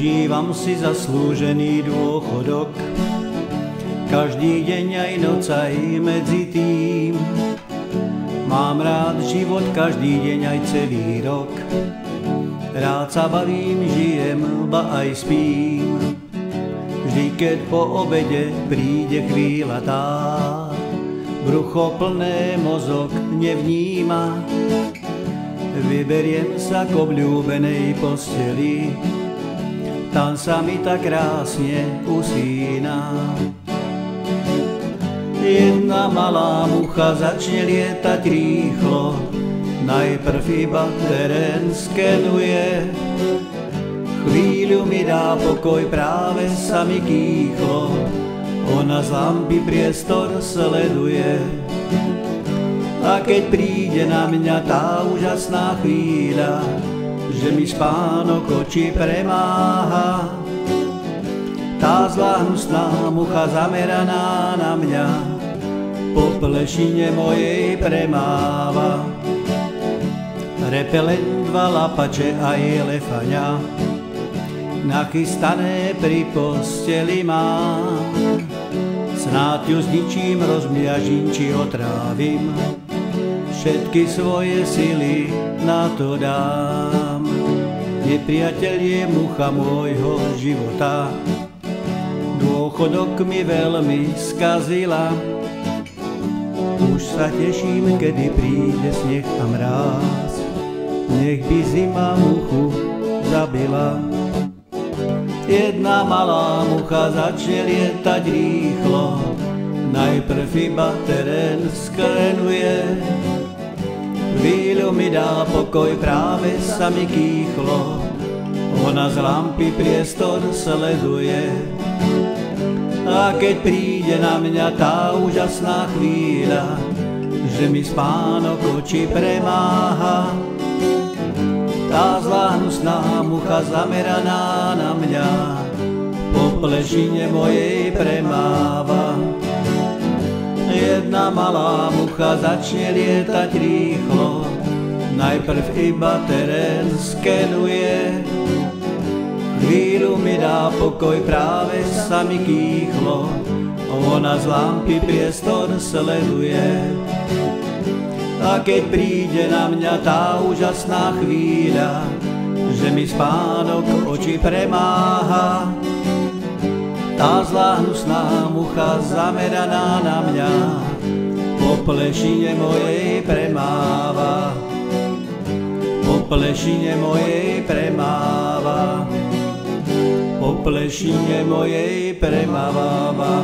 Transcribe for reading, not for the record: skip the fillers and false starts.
Užívam si zaslúžený dôchodok, každý deň aj noc aj medzi tým. Mám rád život každý deň aj celý rok, rád sa bavím, žijem, ba aj spím. Vždy keď po obede príde chvíľa tá, brucho plné mozog nevníma. Vyberiem sa k obľúbenej posteli, tam sa mi tak krásne usína. Jedna malá mucha začne lietať rýchlo, najprv iba terén skenuje. Chvíľu mi dá pokoj, práve sa mi kýchlo, ona z lampy priestor sleduje. A keď príde na mňa tá úžasná chvíľa, že mi spánok oči premáha, tá zlá hnusná mucha zameraná na mňa po plešine mojej premáva. Repelent, dva lapače a elefaňa nachystané pri posteli mám. Snáď ju s ničím rozmiažím či otrávim, všetky svoje sily na to dám. Nepriateľ je mucha môjho života, dôchodok mi veľmi skazila. Už sa teším, kedy príde sneh a mráz, nech by zima muchu zabila. Jedna malá mucha začne lietať rýchlo, najprv iba terén skrenuje. Chvíľu mi dá pokoj, práve sa mi kýchlo, ona z lampy priestor sleduje. A keď príde na mňa tá úžasná chvíľa, že mi spánok oči premáha, tá zlá hnusná mucha zameraná na mňa po plešine mojej premáva. Jedna malá mucha začne lietať rýchlo, najprv iba terén skenuje. Chvíľu mi dá pokoj, práve sa mi kýchlo, ona z lampy priestor sleduje. A keď príde na mňa tá úžasná chvíľa, že mi spánok oči premáha, tá zlá hnusná mucha zameraná na mňa po plešine mojej premáva. Po plešine mojej premáva, po plešine mojej premáva.